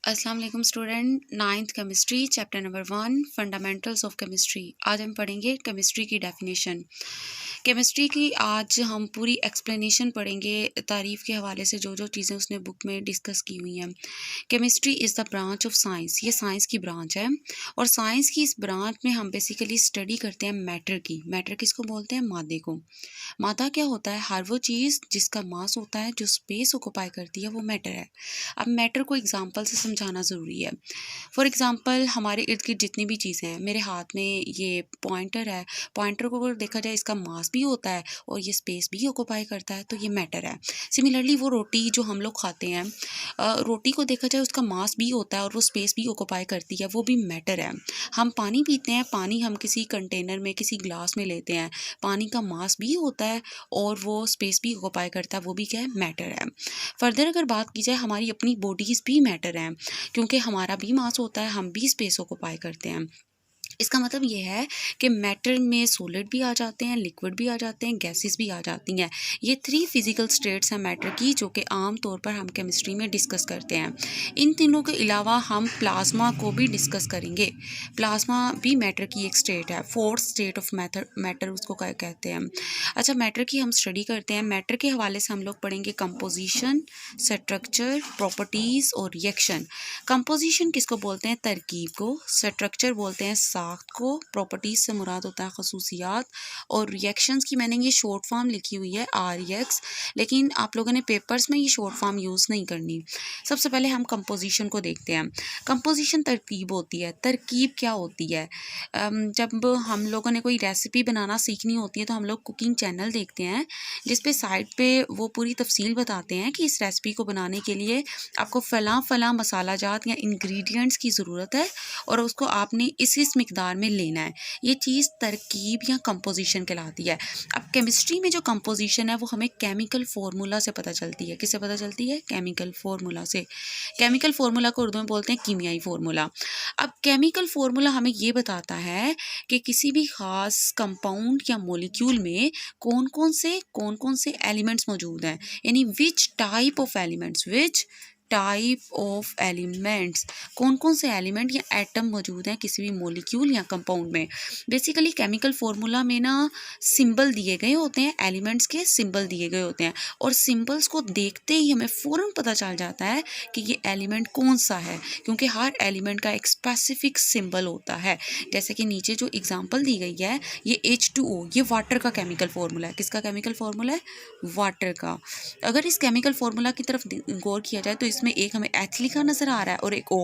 अस्सलाम वालेकुम student. Ninth chemistry chapter number 1 fundamentals of chemistry. आज हम पढ़ेंगे केमिस्ट्री की डेफिनेशन। केमिस्ट्री की आज हम पूरी एक्सप्लेनेशन पढ़ेंगे तारीफ़ के हवाले से, जो जो चीज़ें उसने बुक में डिस्कस की हुई हैं। Chemistry is the branch of science, ये साइंस की ब्रांच है और साइंस की इस ब्रांच में हम बेसिकली स्टडी करते हैं मैटर की। मैटर किसको बोलते हैं? मादे को। मादा क्या होता है? हर वो चीज़ जिसका मास होता है, जो स्पेस ऑक्यूपाई करती है, वो मैटर है। अब मैटर को एग्जांपल से समझाना ज़रूरी है। फॉर एग्जांपल हमारे इर्द गिर्द जितनी भी चीज़ें हैं, मेरे हाथ में ये पॉइंटर है, पॉइंटर को अगर देखा जाए इसका मास भी होता है और ये स्पेस भी ऑक्यूपाई करता है, तो ये मैटर है। सिमिलरली वो रोटी जो हम लोग खाते हैं, रोटी को देखा जाए उसका मास भी होता है और वो स्पेस भी ऑक्यूपाई करती है, वो भी मैटर है। हम पानी पीते हैं, पानी हम किसी कंटेनर में, किसी ग्लास में लेते हैं, पानी का मास भी होता है और वो स्पेस भी ऑक्यूपाई करता है, वो भी क्या है? मैटर है। फर्दर अगर बात की जाए, हमारी अपनी बॉडीज़ भी मैटर हैं, क्योंकि हमारा भी मास होता है, हम भी स्पेस ऑक्यूपाई करते हैं। इसका मतलब ये है कि मैटर में सॉलिड भी आ जाते हैं, लिक्विड भी आ जाते हैं, गैसेस भी आ जाती हैं। ये 3 फिजिकल स्टेट्स हैं मैटर की, जो कि आम तौर पर हम केमिस्ट्री में डिस्कस करते हैं। इन तीनों के अलावा हम प्लाज्मा को भी डिस्कस करेंगे। प्लाज्मा भी मैटर की एक स्टेट है, फोर्थ स्टेट ऑफ मैटर उसको कहते हैं। अच्छा, मैटर की हम स्टडी करते हैं। मैटर के हवाले से हम लोग पढ़ेंगे कंपोजिशन, स्ट्रक्चर, प्रॉपर्टीज़ और रिएक्शन। कंपोजिशन किसको बोलते हैं? तरकीब को। स्ट्रक्चर बोलते हैं साख्त को। प्रॉपर्टीज़ से मुराद होता है खसूसियात। और रिएक्शंस की मैंने ये शॉर्ट फॉर्म लिखी हुई है REX, लेकिन आप लोगों ने पेपर्स में ये शॉर्ट फॉर्म यूज़ नहीं करनी। सबसे पहले हम कंपोजिशन को देखते हैं। कंपोजिशन तरकीब होती है। तरकीब क्या होती है? जब हम लोगों ने कोई रेसिपी बनाना सीखनी होती है तो हम लोग कुकिंग चैनल देखते हैं, जिस पे साइड पे वो पूरी तफसील बताते हैं कि इस रेसिपी को बनाने के लिए आपको फ़लाँ मसाला जात या इंग्रेडिएंट्स की ज़रूरत है और उसको आपने इस मिकदार में लेना है। ये चीज़ तरकीब या कंपोजिशन कहलाती है। अब केमिस्ट्री में जो कंपोजिशन है वो हमें केमिकल फार्मूला से पता चलती है। किससे पता चलती है? केमिकल फार्मूला से। केमिकल फार्मूला को उर्दू में बोलते हैं कीमियाई फार्मूला। अब केमिकल फार्मूला हमें ये बताता है कि किसी भी ख़ास कंपाउंड या मॉलिक्यूल में कौन कौन से एलिमेंट्स मौजूद हैं, यानी विच टाइप ऑफ एलिमेंट्स, कौन से एलिमेंट या एटम मौजूद हैं किसी भी मॉलिक्यूल या कंपाउंड में। बेसिकली केमिकल फार्मूला में ना सिंबल दिए गए होते हैं, एलिमेंट्स के सिंबल दिए गए होते हैं और सिंबल्स को देखते ही हमें फ़ौरन पता चल जाता है कि ये एलिमेंट कौन सा है, क्योंकि हर एलिमेंट का एक स्पेसिफिक सिंबल होता है। जैसे कि नीचे जो एग्जांपल दी गई है, ये H2O, ये वाटर का केमिकल फार्मूला है। किसका केमिकल फार्मूला है? वाटर का। अगर इस केमिकल फार्मूला की तरफ गौर किया जाए तो इसमें एक हमें H लिखा नजर आ रहा है और एक O।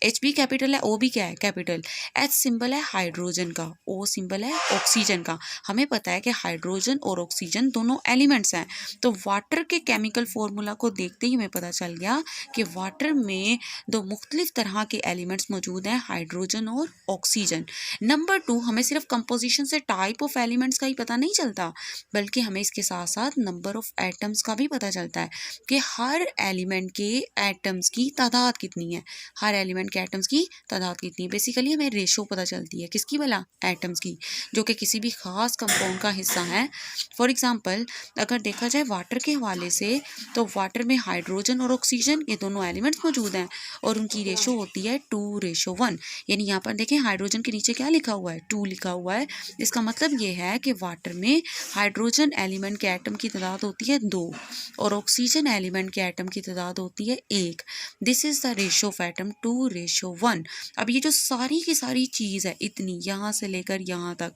H भी कैपिटल है, O भी क्या है? कैपिटल। H सिंबल है हाइड्रोजन का, O सिंबल है ऑक्सीजन का। हमें पता है कि हाइड्रोजन और ऑक्सीजन दोनों एलिमेंट्स हैं, तो वाटर के केमिकल फार्मूला को देखते ही हमें पता चल गया कि वाटर में 2 मुख्तलिफ तरह के एलिमेंट्स मौजूद हैं, हाइड्रोजन और ऑक्सीजन। नंबर 2, हमें सिर्फ कंपोजिशन से टाइप ऑफ एलिमेंट्स का ही पता नहीं चलता, बल्कि हमें इसके साथ साथ नंबर ऑफ एटम्स का भी पता चलता है कि हर एलिमेंट के एटम्स की तादाद कितनी है। हर एलिमेंट के एटम्स की तादाद कितनी है। बेसिकली हमें रेशो पता चलती है, किसकी भला? एटम्स की, जो कि किसी भी ख़ास कंपाउंड का हिस्सा है। फॉर एग्जांपल अगर देखा जाए वाटर के हवाले से, तो वाटर में हाइड्रोजन और ऑक्सीजन ये दोनों एलिमेंट्स मौजूद हैं और उनकी रेशो होती है 2:1। यानी यहाँ पर देखें, हाइड्रोजन के नीचे क्या लिखा हुआ है? 2 लिखा हुआ है। इसका मतलब ये है कि वाटर में हाइड्रोजन एलिमेंट के एटम की तादाद होती है 2 और ऑक्सीजन एलिमेंट के एटम की तादाद होती है 1। This is the ratio of atom 2:1। अब ये जो सारी की सारी चीज़ है, इतनी यहाँ से लेकर यहाँ तक,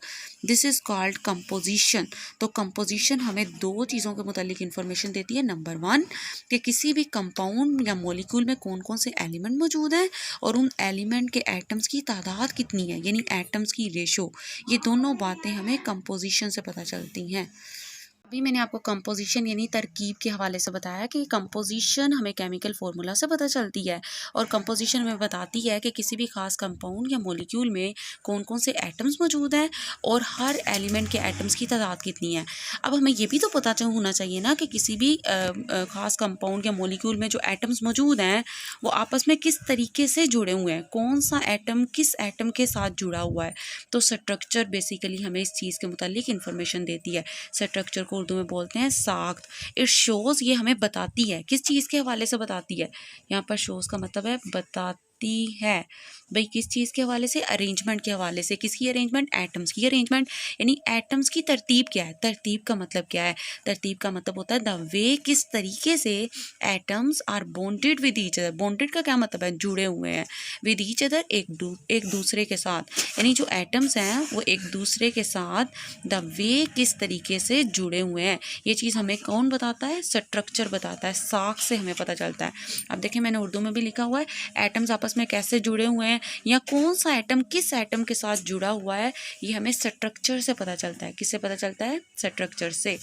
दिस इज़ कॉल्ड कंपोजिशन। तो कंपोजिशन हमें 2 चीज़ों के मुतालिक इंफॉर्मेशन देती है। नंबर 1 कि किसी भी कंपाउंड या मॉलिक्यूल में कौन से एलिमेंट मौजूद हैं और उन एलिमेंट के एटम्स की तादाद कितनी है, यानी एटम्स की रेशो। ये दोनों बातें हमें कंपोजिशन से पता चलती हैं। अभी मैंने आपको कंपोजिशन यानी तरकीब के हवाले से बताया कि कंपोजिशन हमें केमिकल फार्मूला से पता चलती है और कंपोजिशन हमें बताती है कि किसी भी ख़ास कंपाउंड या मॉलिक्यूल में कौन से एटम्स मौजूद हैं और हर एलिमेंट के एटम्स की तादाद कितनी है। अब हमें ये भी तो पता होना चाहिए ना कि किसी भी ख़ास कंपाउंड या मॉलिक्यूल में जो एटम्स मौजूद हैं वो आपस में किस तरीके से जुड़े हुए हैं, कौन सा एटम किस एटम के साथ जुड़ा हुआ है। तो स्ट्रक्चर बेसिकली हमें इस चीज़ के मुतालिक इंफॉर्मेशन देती है। स्ट्रक्चर को उर्दू में बोलते हैं साख्त। इट शोज़, ये हमें बताती है, किस चीज़ के हवाले से बताती है, यहाँ पर शोज़ का मतलब है बताती है। भाई किस चीज़ के हवाले से, अरेंजमेंट के हवाले से। किसकी अरेंजमेंट, एटम्स की अरेंजमेंट, यानी एटम्स की तरतीब क्या है। तरतीब का मतलब क्या है, तरतीब का मतलब होता है द वे, किस तरीके से atoms are bonded with each other. Bonded का क्या मतलब है, जुड़े हुए हैं, विद ईच अदर, एक दूसरे के साथ, यानी जो एटम्स हैं वो एक दूसरे के साथ द वे किस तरीके से जुड़े हुए हैं। ये चीज़ हमें कौन बताता है, स्ट्रक्चर बताता है, साख से हमें पता चलता है। अब देखिए मैंने उर्दू में भी लिखा हुआ है एटम्स आपस में कैसे जुड़े हुए हैं, या कौन सा एटम किस एटम के साथ जुड़ा हुआ है, ये हमें स्ट्रक्चर से पता चलता है। किससे पता चलता है, स्ट्रक्चर से।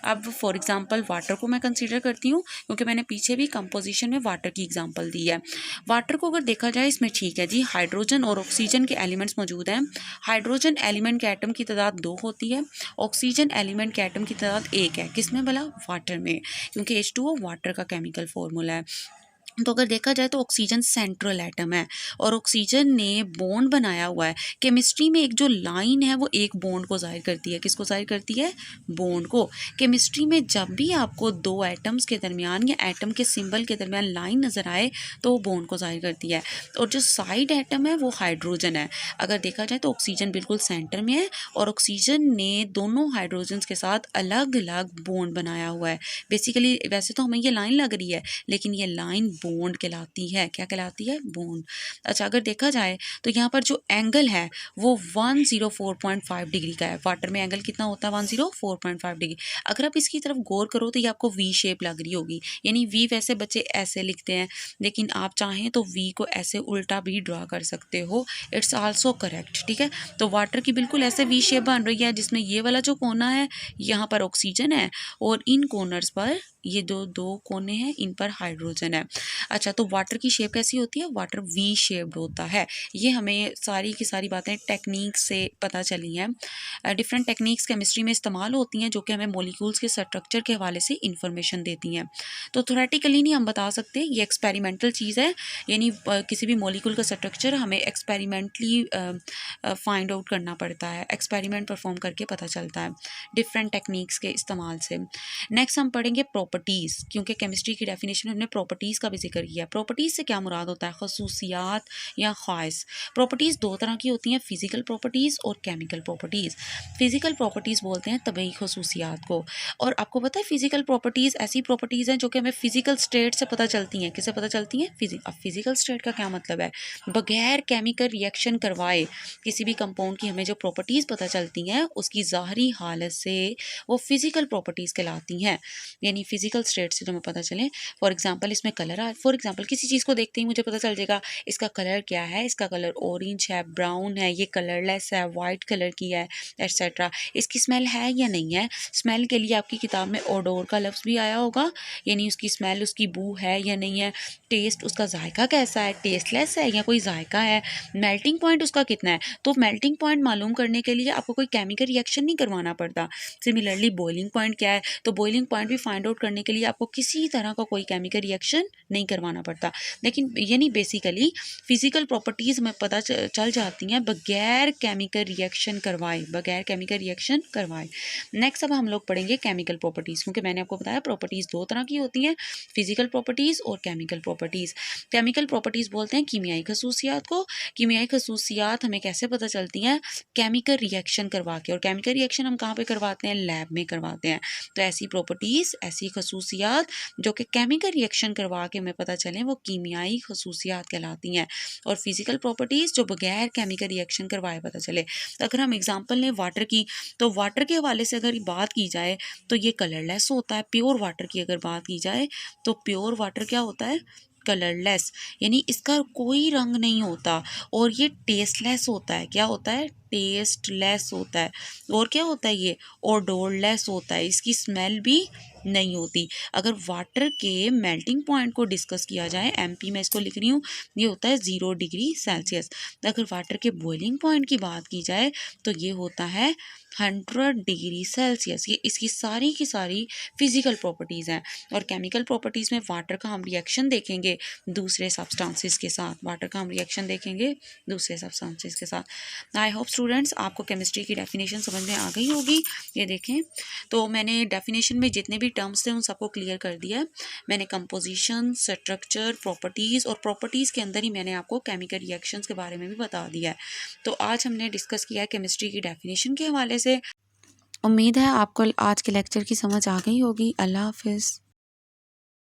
अब फॉर एग्जांपल वाटर को मैं कंसीडर करती हूँ, क्योंकि मैंने पीछे भी कंपोजिशन में वाटर की एग्जांपल दी है। वाटर को अगर देखा जाए, इसमें ठीक है जी, हाइड्रोजन और ऑक्सीजन के एलिमेंट्स मौजूद हैं। हाइड्रोजन एलिमेंट के एटम की तादाद 2 होती है, ऑक्सीजन एलिमेंट के एटम की तादाद 1 है। किसमें भला, वाटर में, क्योंकि H2O वाटर का केमिकल फॉर्मूला है। तो अगर देखा जाए तो ऑक्सीजन सेंट्रल एटम है और ऑक्सीजन ने बॉन्ड बनाया हुआ है। केमिस्ट्री में एक जो लाइन है वो एक बॉन्ड को जाहिर करती है। किसको जाहिर करती है, बॉन्ड को। केमिस्ट्री में जब भी आपको दो एटम्स के दरमियान या एटम के सिंबल के दरमियान लाइन नज़र आए तो वो बॉन्ड को जाहिर करती है। और जो साइड एटम है वो हाइड्रोजन है। अगर देखा जाए तो ऑक्सीजन बिल्कुल सेंटर में है और ऑक्सीजन ने दोनों हाइड्रोजन के साथ अलग अलग बॉन्ड बनाया हुआ है। बेसिकली वैसे तो हमें ये लाइन लग रही है, लेकिन ये लाइन बॉन्ड कहलाती है। क्या कहलाती है, बॉन्ड। अच्छा, अगर देखा जाए तो यहाँ पर जो एंगल है वो 104.5 डिग्री का है। वाटर में एंगल कितना होता है, 104.5 डिग्री। अगर आप इसकी तरफ गौर करो तो ये आपको वी शेप लग रही होगी, यानी वी वैसे बच्चे ऐसे लिखते हैं, लेकिन आप चाहें तो वी को ऐसे उल्टा भी ड्रा कर सकते हो। इट्स आल्सो करेक्ट, ठीक है। तो वाटर की बिल्कुल ऐसे वी शेप बन रही है, जिसमें ये वाला जो कोना है यहाँ पर ऑक्सीजन है और इन कॉर्नर्स पर ये दो कोने हैं, इन पर हाइड्रोजन है। अच्छा, तो वाटर की शेप कैसी होती है, वाटर वी शेप्ड होता है। ये हमें सारी की सारी बातें टेक्निक से पता चली हैं। डिफरेंट टेक्निक्स केमिस्ट्री में इस्तेमाल होती हैं जो कि हमें मॉलिक्यूल्स के स्ट्रक्चर के हवाले से इंफॉर्मेशन देती हैं। तो थोरेटिकली नहीं हम बता सकते, ये एक्सपेरिमेंटल चीज़ है, यानी किसी भी मॉलिक्यूल का स्ट्रक्चर हमें एक्सपेरिमेंटली फाइंड आउट करना पड़ता है, एक्सपेरिमेंट परफॉर्म करके पता चलता है डिफरेंट टेक्निक्स के इस्तेमाल से। नेक्स्ट हम पढ़ेंगे प्रॉपर्टीज़, क्योंकि केमिस्ट्री की डेफिनेशन में हमने प्रॉपर्टीज़ का भी जिक्र किया। प्रॉपर्टीज़ से क्या मुराद होता है, खसूसियात या ख़ास। प्रॉपर्टीज़ दो तरह की होती हैं, फिज़िकल प्रॉपर्टीज़ और केमिकल प्रॉपर्टीज़। फिज़िकल प्रॉपर्टीज़ बोलते हैं तबई खसूसियात को। और आपको पता है फिज़िकल प्रॉपर्टीज़ ऐसी प्रॉपर्टीज़ हैं जो कि हमें फिज़िकल स्टेट से पता चलती हैं। किससे पता चलती हैं, अब फिज़िकल स्टेट का क्या मतलब है, बगैर केमिकल रिएक्शन करवाए किसी भी कंपाउंड की हमें जो प्रॉपर्टीज़ पता चलती हैं उसकी ज़ाहरी हालत से वो फिज़िकल प्रॉपर्टीज़ कहलाती हैं, यानी फिज़िकल स्टेट से जो हमें पता चले। फॉर एग्जांपल इसमें कलर फॉर एग्जांपल किसी चीज़ को देखते ही मुझे पता चल जाएगा इसका कलर क्या है, इसका कलर ऑरेंज है, ब्राउन है, ये कलरलेस है, वाइट कलर की है, एट्सेट्रा। इसकी स्मेल है या नहीं है। स्मेल के लिए आपकी किताब में ओडोर का लफ्ज़ भी आया होगा, यानी उसकी स्मेल, उसकी बू है या नहीं है। टेस्ट, उसका जायका कैसा है, टेस्टलेस है या कोई जायका है। मेल्टिंग पॉइंट उसका कितना है, तो मेल्टिंग पॉइंट मालूम करने के लिए आपको कोई केमिकल रिएक्शन नहीं करवाना पड़ता। सिमिलरली बॉइलिंग पॉइंट क्या है, तो बॉइलिंग पॉइंट भी फाइंड आउट करने के लिए आपको किसी तरह का कोई केमिकल रिएक्शन नहीं करवाना पड़ता। लेकिन यानी बेसिकली फिजिकल प्रॉपर्टीज़ हमें पता चल जाती हैं बगैर केमिकल रिएक्शन करवाए, बगैर केमिकल रिएक्शन करवाए। नेक्स्ट अब हम लोग पढ़ेंगे केमिकल प्रॉपर्टीज़, क्योंकि मैंने आपको बताया प्रॉपर्टीज़ दो तरह की होती हैं, फिजिकल प्रॉपर्टीज़ और केमिकल प्रॉपर्टीज़। केमिकल प्रॉपर्टीज़ बोलते हैं कीमियाई खसूसियात को। कीमियाई खसूसियात हमें कैसे पता चलती हैं, केमिकल रिएक्शन करवा के। और केमिकल रिएक्शन हम कहाँ पे करवाते हैं, लैब में करवाते हैं। तो ऐसी प्रॉपर्टीज़, ऐसी खसूसियात जो कि केमिकल रिएक्शन करवा के हमें पता चलें वो कीमियाई खसूसियात कहलाती हैं। और फिजिकल प्रॉपर्टीज़ जो बगैर केमिकल रिएक्शन करवाए पता चले। तो अगर हम एग्जांपल लें वाटर की, तो वाटर के हवाले से अगर बात की जाए तो ये कलरलेस होता है। प्योर वाटर की अगर बात की जाए तो प्योर वाटर क्या होता है, कलरलेस, यानी इसका कोई रंग नहीं होता। और ये टेस्टलेस होता है। क्या होता है, टेस्टलेस होता है। और क्या होता है, ये ओडोरलेस होता है, इसकी स्मेल भी नहीं होती। अगर वाटर के मेल्टिंग पॉइंट को डिस्कस किया जाए, MP में इसको लिख रही हूँ, ये होता है 0 डिग्री सेल्सियस। अगर वाटर के बॉइलिंग पॉइंट की बात की जाए तो ये होता है 100 डिग्री सेल्सियस। ये इसकी सारी की सारी फिजिकल प्रॉपर्टीज़ हैं। और केमिकल प्रॉपर्टीज़ में वाटर का हम रिएक्शन देखेंगे दूसरे सब्सटेंसेस के साथ, वाटर का हम रिएक्शन देखेंगे दूसरे सब्सटेंसेस के साथ। आई होप स्टूडेंट्स आपको केमिस्ट्री की डेफिनेशन समझ में आ गई होगी। ये देखें, तो मैंने डेफिनेशन में जितने भी टर्म्स थे उन सबको क्लियर कर दिया है। मैंने कंपोजिशन, स्ट्रक्चर, प्रॉपर्टीज़ और प्रॉपर्टीज़ के अंदर ही मैंने आपको केमिकल रिएक्शंस के बारे में भी बता दिया है। तो आज हमने डिस्कस किया है केमिस्ट्री की डेफिनेशन के हवाले से। उम्मीद है आपको आज के लेक्चर की समझ आ गई होगी। अल्लाह हाफिज़।